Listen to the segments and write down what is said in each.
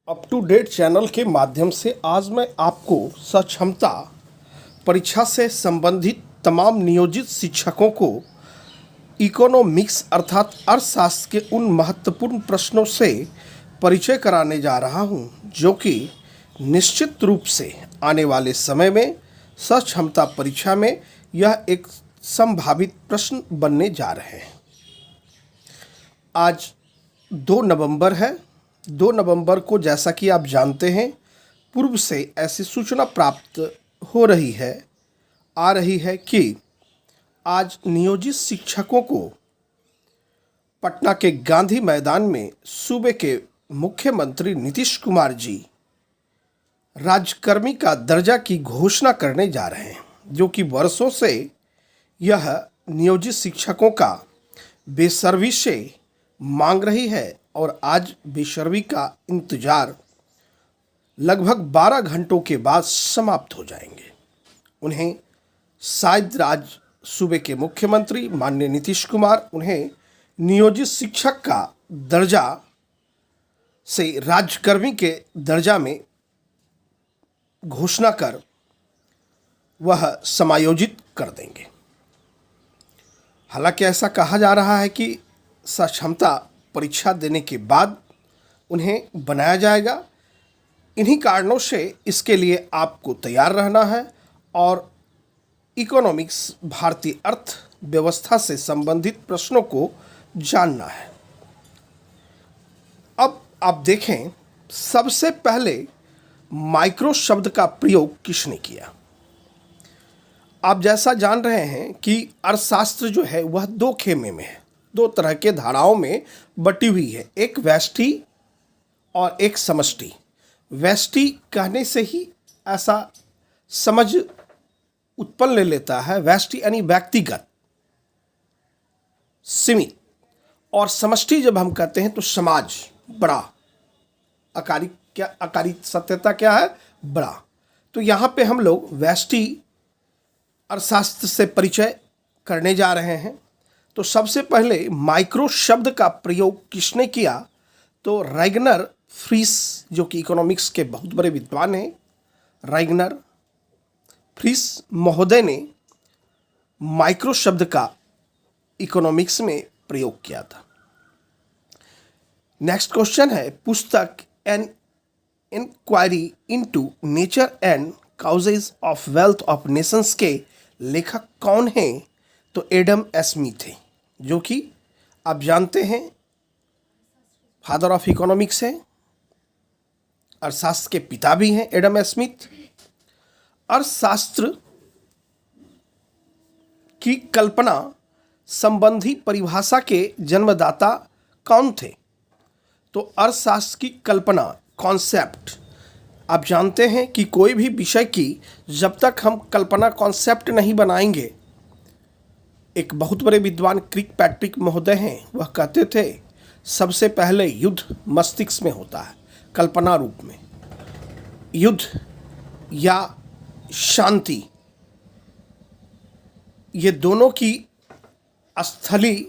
Up to date channel के माध्यम से आज मैं आपको सक्षमता परीक्षा से संबंधित तमाम नियोजित शिक्षकों को इकोनॉमिक्स अर्थात अर्थशास्त्र के उन महत्वपूर्ण प्रश्नों से परिचय कराने जा रहा हूं, जो कि निश्चित रूप से आने वाले समय में सक्षमता परीक्षा में यह एक संभावित प्रश्न बनने जा रहे हैं। आज 2 नवंबर है। 2 नवंबर को जैसा कि आप जानते हैं, पूर्व से ऐसी सूचना प्राप्त हो रही है आ रही है कि आज नियोजित शिक्षकों को पटना के गांधी मैदान में सूबे के मुख्यमंत्री नीतीश कुमार जी राजकर्मी का दर्जा की घोषणा करने जा रहे हैं, जो कि वर्षों से यह नियोजित शिक्षकों का बेसब्री से मांग रही है और आज बेसब्री का इंतजार लगभग 12 घंटों के बाद समाप्त हो जाएंगे। उन्हें शायद सूबे के मुख्यमंत्री माननीय नीतीश कुमार उन्हें नियोजित शिक्षक का दर्जा से राजकर्मी के दर्जा में घोषणा कर वह समायोजित कर देंगे। हालांकि ऐसा कहा जा रहा है कि सक्षमता परीक्षा देने के बाद उन्हें बनाया जाएगा। इन्हीं कारणों से इसके लिए आपको तैयार रहना है और इकोनॉमिक्स भारतीय अर्थव्यवस्था से संबंधित प्रश्नों को जानना है। अब आप देखें, सबसे पहले माइक्रो शब्द का प्रयोग किसने किया। आप जैसा जान रहे हैं कि अर्थशास्त्र जो है वह 2 खेमे में है, 2 तरह के धाराओं में बटी हुई है, एक व्यष्टि और एक समष्टि। व्यष्टि कहने से ही ऐसा समझ उत्पन्न ले लेता है, व्यष्टि यानी व्यक्तिगत, सीमित, और समष्टि जब हम कहते हैं तो समाज, बड़ा, अकारी सत्यता क्या है, बड़ा। तो यहाँ पे हम लोग व्यष्टि अर्थशास्त्र से परिचय करने जा रहे हैं। तो सबसे पहले माइक्रो शब्द का प्रयोग किसने किया, तो रैगनर फ्रीस, जो कि इकोनॉमिक्स के बहुत बड़े विद्वान हैं, रैगनर फ्रीस महोदय ने माइक्रो शब्द का इकोनॉमिक्स में प्रयोग किया था। नेक्स्ट क्वेश्चन है, पुस्तक an inquiry into nature and causes of wealth of nations के लेखक कौन हैं, तो एडम स्मिथ हैं, जो कि आप जानते हैं फादर ऑफ इकोनॉमिक्स हैं, अर्थशास्त्र के पिता भी हैं एडम स्मिथ। अर्थशास्त्र की कल्पना संबंधी परिभाषा के जन्मदाता कौन थे, तो अर्थशास्त्र की कल्पना, कॉन्सेप्ट, आप जानते हैं कि कोई भी विषय की जब तक हम कल्पना, कॉन्सेप्ट नहीं बनाएंगे, एक बहुत बड़े विद्वान क्रिकपैट्रिक महोदय हैं, वह कहते थे सबसे पहले युद्ध मस्तिष्क में होता है, कल्पना रूप में। युद्ध या शांति, ये दोनों की स्थली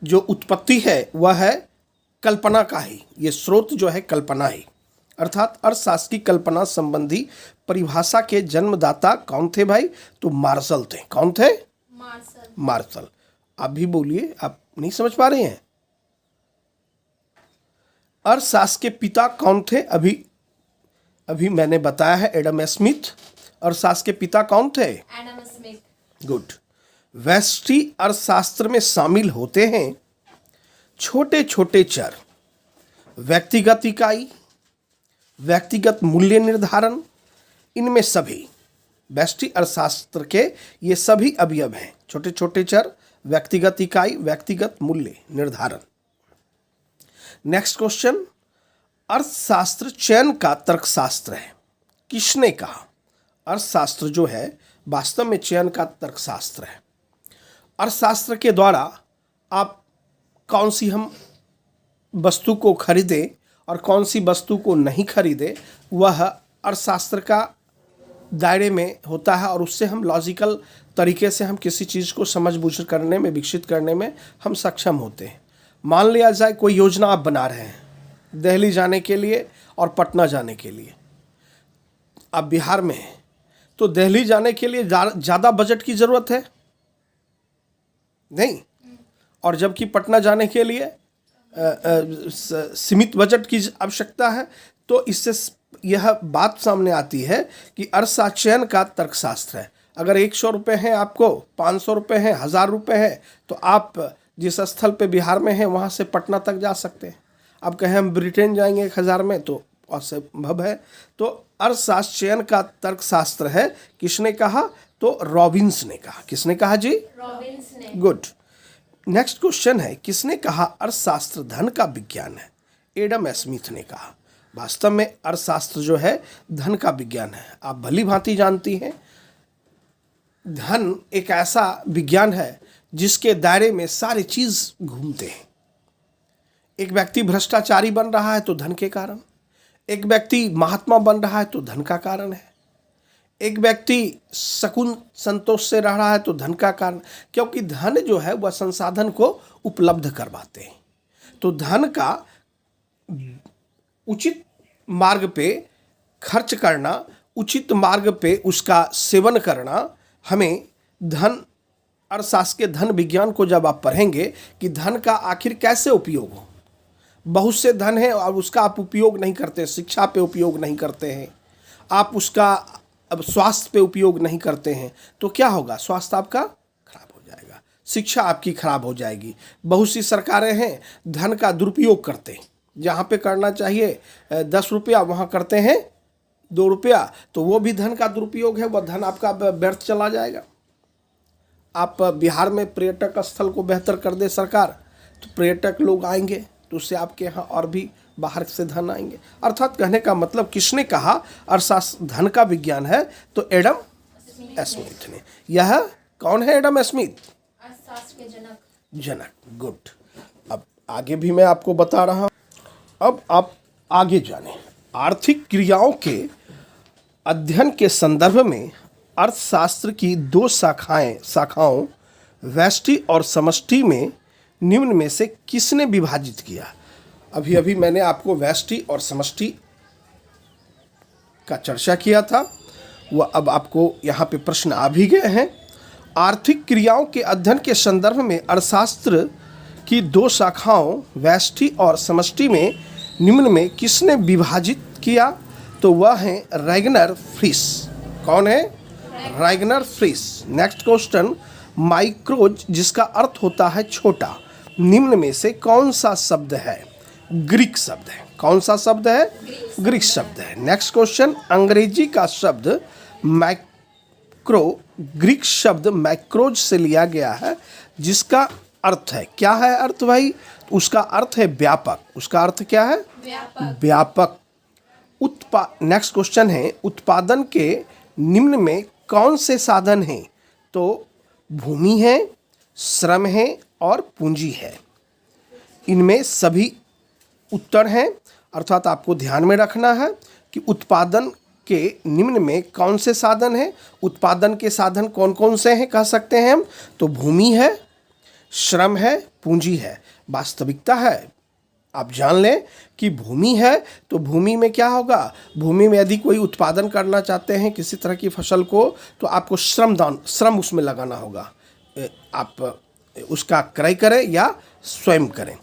जो उत्पत्ति है वह है कल्पना का ही, ये स्रोत जो है कल्पना ही। अर्थात अर्थशास्त्र की कल्पना संबंधी परिभाषा के जन्मदाता कौन थे भाई, तो मार्शल थे। कौन थे? मार्शल। आप भी बोलिए, आप नहीं समझ पा रहे हैं। अर्थशास्त्र के पिता कौन थे, अभी मैंने बताया है एडम स्मिथ। अर्थशास्त्र के पिता कौन थे? Adam Smith. गुड। व्यष्टि अर्थशास्त्र में शामिल होते हैं छोटे छोटे चर, व्यक्तिगत इकाई, व्यक्तिगत मूल्य निर्धारण, इनमें सभी व्यष्टि अर्थशास्त्र के ये सभी अवयव हैं, छोटे छोटे चर, व्यक्तिगत इकाई, व्यक्तिगत मूल्य निर्धारण। नेक्स्ट क्वेश्चन, अर्थशास्त्र चयन का तर्कशास्त्र है, किसने कहा? अर्थशास्त्र जो है वास्तव में चयन का तर्कशास्त्र है। अर्थशास्त्र के द्वारा आप कौन सी हम वस्तु को खरीदें और कौन सी वस्तु को नहीं खरीदें, वह अर्थशास्त्र का दायरे में होता है और उससे हम लॉजिकल तरीके से हम किसी चीज़ को समझ बूझ करने में, विकसित करने में हम सक्षम होते हैं। मान लिया जाए कोई योजना आप बना रहे हैं दिल्ली जाने के लिए और पटना जाने के लिए। आप बिहार में हैं तो दिल्ली जाने के लिए ज़्यादा बजट की ज़रूरत है नहीं, और जबकि पटना जाने के लिए सीमित बजट की आवश्यकता है। तो इससे यह बात सामने आती है कि अर्थशास्त्र चयन का तर्कशास्त्र है। अगर 100 रुपये हैं आपको, 500 रुपये हैं, 1000 रुपये है, तो आप जिस स्थल पे बिहार में हैं वहाँ से पटना तक जा सकते हैं। अब कहें हम ब्रिटेन जाएंगे 1000 में तो असंभव है। तो अर्थशास्त्र चयन का तर्कशास्त्र है। किसने कहा? तो रॉबिन्स ने कहा। किसने कहा जी? रॉबिन्स ने। गुड। नेक्स्ट क्वेश्चन है, किसने कहा अर्थशास्त्र धन का विज्ञान है? एडम स्मिथ ने कहा। वास्तव में अर्थशास्त्र जो है धन का विज्ञान है। आप भली भांति जानती हैं, धन एक ऐसा विज्ञान है जिसके दायरे में सारी चीज घूमते हैं। एक व्यक्ति भ्रष्टाचारी बन रहा है तो धन के कारण, एक व्यक्ति महात्मा बन रहा है तो धन का कारण है, एक व्यक्ति सुकून संतोष से रह रहा है तो धन का कारण, क्योंकि धन जो है वह संसाधन को उपलब्ध करवाते हैं। तो धन का उचित मार्ग पे खर्च करना, उचित मार्ग पे उसका सेवन करना, हमें धन अर्थशास्त्र के धन विज्ञान को जब आप पढ़ेंगे कि धन का आखिर कैसे उपयोग हो। बहुत से धन है और उसका आप उपयोग नहीं करते, शिक्षा पे उपयोग नहीं करते हैं, आप उसका अब स्वास्थ्य पे उपयोग नहीं करते हैं, तो क्या होगा? स्वास्थ्य आपका खराब हो जाएगा, शिक्षा आपकी खराब हो जाएगी। बहुत सी सरकारें हैं धन का दुरुपयोग करते हैं, जहाँ पे करना चाहिए 10 रुपया वहाँ करते हैं 2 रुपया, तो वो भी धन का दुरुपयोग है, वह धन आपका व्यर्थ चला जाएगा। आप बिहार में पर्यटक स्थल को बेहतर कर दे सरकार, तो पर्यटक लोग आएंगे, तो उससे आपके यहाँ और भी बाहर से धन आएंगे। अर्थात कहने का मतलब किसने कहा अर्थशास्त्र धन का विज्ञान है? तो एडम स्मिथ ने। यह कौन है एडम स्मिथ? अर्थशास्त्र के जनक। गुड। अब आगे भी मैं आपको बता रहा हूँ। अब आप आगे जाने, आर्थिक क्रियाओं के अध्ययन के संदर्भ में अर्थशास्त्र की 2 शाखाओं व्यष्टि और समष्टि में निम्न में से किसने विभाजित किया? अभी अभी मैंने आपको व्यष्टि और समष्टि का चर्चा किया था, वह अब आपको यहाँ पे प्रश्न आ भी गए हैं। आर्थिक क्रियाओं के अध्ययन के संदर्भ में अर्थशास्त्र की 2 शाखाओं व्यष्टि और समष्टि में निम्न में किसने विभाजित किया? तो वह है रैगनर फ्रिश। कौन है? रैगनर फ्रिश। नेक्स्ट क्वेश्चन, माइक्रोज जिसका अर्थ होता है छोटा, निम्न में से कौन सा शब्द है? ग्रीक शब्द है। कौन सा शब्द है? ग्रीक शब्द है। नेक्स्ट क्वेश्चन, अंग्रेजी का शब्द माइक्रो ग्रीक शब्द माइक्रोज से लिया गया है, जिसका अर्थ है, क्या है अर्थ भाई? उसका अर्थ है व्यापक। उसका अर्थ क्या है? व्यापक। नेक्स्ट क्वेश्चन है, उत्पादन के निम्न में कौन से साधन हैं? तो भूमि है, श्रम है और पूंजी है। इनमें सभी उत्तर हैं, अर्थात आपको ध्यान में रखना है कि उत्पादन के निम्न में कौन से साधन हैं। उत्पादन के साधन कौन कौन से हैं कह सकते हैं हम? तो भूमि है, श्रम है, पूंजी है। वास्तविकता है, आप जान लें कि भूमि है तो भूमि में क्या होगा? भूमि में यदि कोई उत्पादन करना चाहते हैं किसी तरह की फसल को, तो आपको श्रम उसमें लगाना होगा। आप उसका क्रय करें या स्वयं करें,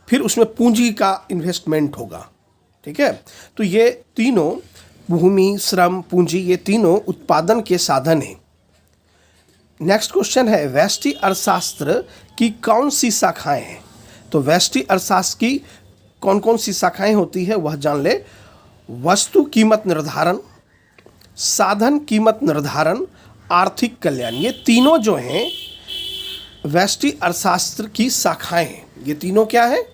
फिर उसमें पूंजी का इन्वेस्टमेंट होगा। ठीक है, तो ये तीनों, भूमि, श्रम, पूंजी, ये तीनों उत्पादन के साधन हैं। नेक्स्ट क्वेश्चन है, व्यष्टि अर्थशास्त्र की कौन सी शाखाएं हैं? तो व्यष्टि अर्थशास्त्र की कौन कौन सी शाखाएं होती है वह जान ले। वस्तु कीमत निर्धारण, साधन कीमत निर्धारण, आर्थिक कल्याण, ये तीनों जो हैं व्यष्टि अर्थशास्त्र की शाखाएं हैं। ये तीनों क्या है?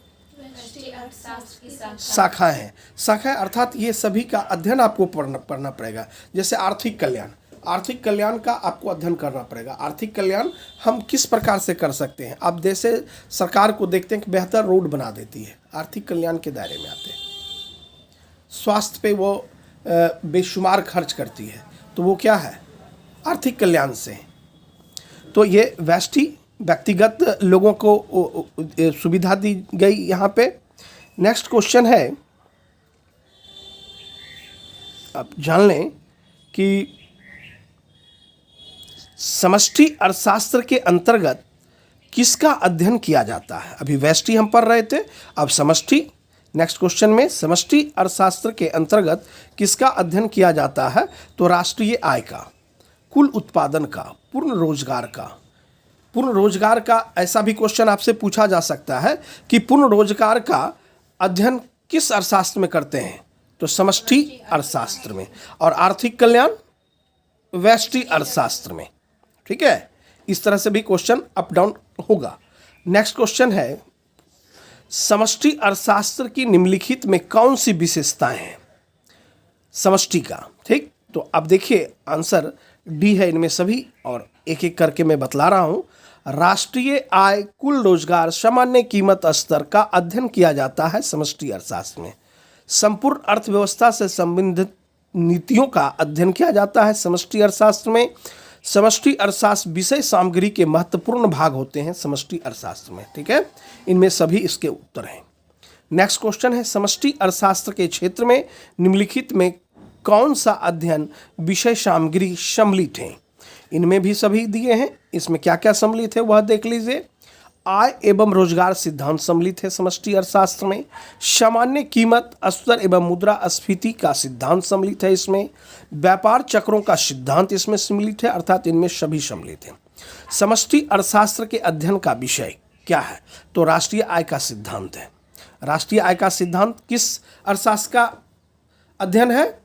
शाखाएं हैं। शाखाएं अर्थात ये सभी का अध्ययन आपको पढ़ना पड़ेगा। जैसे आर्थिक कल्याण, आर्थिक कल्याण का आपको अध्ययन करना पड़ेगा। आर्थिक कल्याण हम किस प्रकार से कर सकते हैं? आप जैसे सरकार को देखते हैं कि बेहतर रोड बना देती है, आर्थिक कल्याण के दायरे में आते हैं। स्वास्थ्य पे वो बेशुमार खर्च करती है, तो वो क्या है? आर्थिक कल्याण से। तो ये व्यक्तिगत लोगों को सुविधा दी गई यहाँ पे। नेक्स्ट क्वेश्चन है, आप जान लें कि समष्टि अर्थशास्त्र के अंतर्गत किसका अध्ययन किया जाता है। अभी व्यष्टि हम पढ़ रहे थे, अब समष्टि। नेक्स्ट क्वेश्चन में समष्टि अर्थशास्त्र के अंतर्गत किसका अध्ययन किया जाता है, तो राष्ट्रीय आय का, कुल उत्पादन का, पूर्ण रोजगार का। पूर्ण रोजगार का ऐसा भी क्वेश्चन आपसे पूछा जा सकता है कि पूर्ण रोजगार का अध्ययन किस अर्थशास्त्र में करते हैं, तो समष्टि अर्थशास्त्र में, और आर्थिक कल्याण व्यष्टि अर्थशास्त्र में। ठीक है, इस तरह से भी क्वेश्चन अप डाउन होगा। नेक्स्ट क्वेश्चन है, समष्टि अर्थशास्त्र की निम्नलिखित में कौन सी विशेषताएं हैं समष्टि का। ठीक, तो अब देखिए आंसर डी है इनमें सभी, और एक एक करके मैं बतला रहा हूं। राष्ट्रीय आय, कुल रोजगार, सामान्य कीमत स्तर का अध्ययन किया जाता है समष्टि अर्थशास्त्र में। संपूर्ण अर्थव्यवस्था से संबंधित नीतियों का अध्ययन किया जाता है समष्टि अर्थशास्त्र में। समष्टि अर्थशास्त्र विषय सामग्री के महत्वपूर्ण भाग होते हैं समष्टि अर्थशास्त्र में। ठीक है, इनमें सभी इसके उत्तर हैं। नेक्स्ट क्वेश्चन है, समष्टि अर्थशास्त्र के क्षेत्र में निम्नलिखित में कौन सा अध्ययन विषय सामग्री सम्मिलित है। इनमें भी सभी दिए हैं, इसमें क्या क्या सम्मिलित है वह देख लीजिए। आय एवं रोजगार सिद्धांत सम्मिलित है समष्टि अर्थशास्त्र में। सामान्य कीमत स्तर एवं मुद्रास्फीति का सिद्धांत सम्मिलित है इसमें। व्यापार चक्रों का सिद्धांत इसमें सम्मिलित है, अर्थात इनमें सभी सम्मिलित हैं। समष्टि अर्थशास्त्र के अध्ययन का विषय क्या है, तो राष्ट्रीय आय का सिद्धांत है। राष्ट्रीय आय का सिद्धांत किस अर्थशास्त्र का अध्ययन है,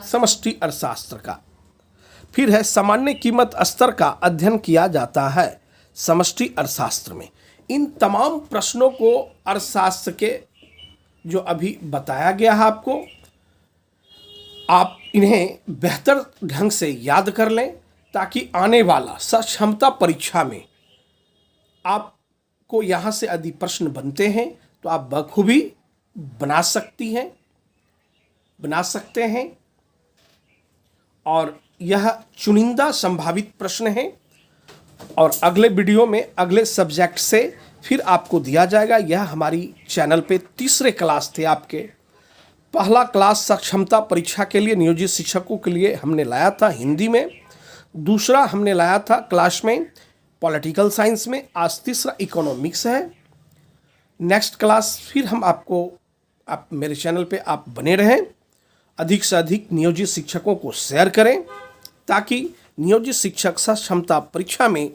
समष्टि अर्थशास्त्र का। फिर है, सामान्य कीमत स्तर का अध्ययन किया जाता है समष्टि अर्थशास्त्र में। इन तमाम प्रश्नों को अर्थशास्त्र के जो अभी बताया गया है आपको, आप इन्हें बेहतर ढंग से याद कर लें, ताकि आने वाला सक्षमता परीक्षा में आपको यहाँ से यदि प्रश्न बनते हैं तो आप बखूबी बना सकते हैं। और यह चुनिंदा संभावित प्रश्न है, और अगले वीडियो में अगले सब्जेक्ट से फिर आपको दिया जाएगा। यह हमारी चैनल पे तीसरे क्लास थे आपके। पहला क्लास सक्षमता परीक्षा के लिए नियोजित शिक्षकों के लिए हमने लाया था हिंदी में, दूसरा हमने लाया था क्लास में पॉलिटिकल साइंस में, आज तीसरा इकोनॉमिक्स है। नेक्स्ट क्लास फिर हम आपको, आप मेरे चैनल पे आप बने रहें, अधिक से अधिक नियोजित शिक्षकों को शेयर करें, ताकि नियोजित शिक्षक सक्षमता परीक्षा में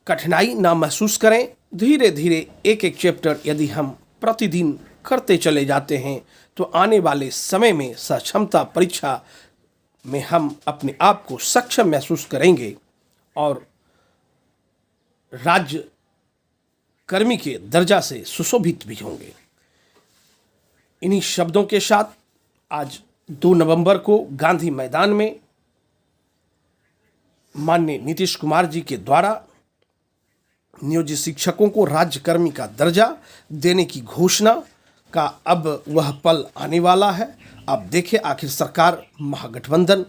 कठिनाई ना महसूस करें। धीरे धीरे एक एक चैप्टर यदि हम प्रतिदिन करते चले जाते हैं तो आने वाले समय में सक्षमता परीक्षा में हम अपने आप को सक्षम महसूस करेंगे और राज्य कर्मी के दर्जा से सुशोभित भी होंगे। इन्हीं शब्दों के साथ आज 2 नवंबर को गांधी मैदान में माननीय नीतीश कुमार जी के द्वारा नियोजित शिक्षकों को राज्यकर्मी का दर्जा देने की घोषणा का अब वह पल आने वाला है। अब देखें आखिर सरकार महागठबंधन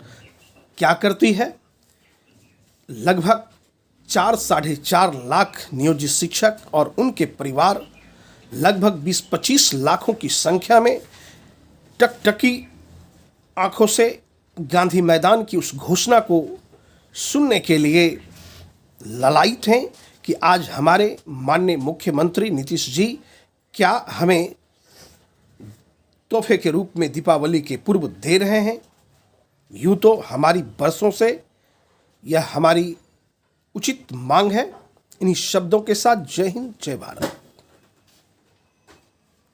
क्या करती है। लगभग 4-4.5 लाख नियोजित शिक्षक और उनके परिवार लगभग 20-25 लाखों की संख्या में टकटकी आंखों से गांधी मैदान की उस घोषणा को सुनने के लिए ललायित हैं कि आज हमारे माननीय मुख्यमंत्री नीतीश जी क्या हमें तोहफे के रूप में दीपावली के पूर्व दे रहे हैं। यूँ तो हमारी बरसों से यह हमारी उचित मांग है। इन्हीं शब्दों के साथ जय हिंद, जय भारत।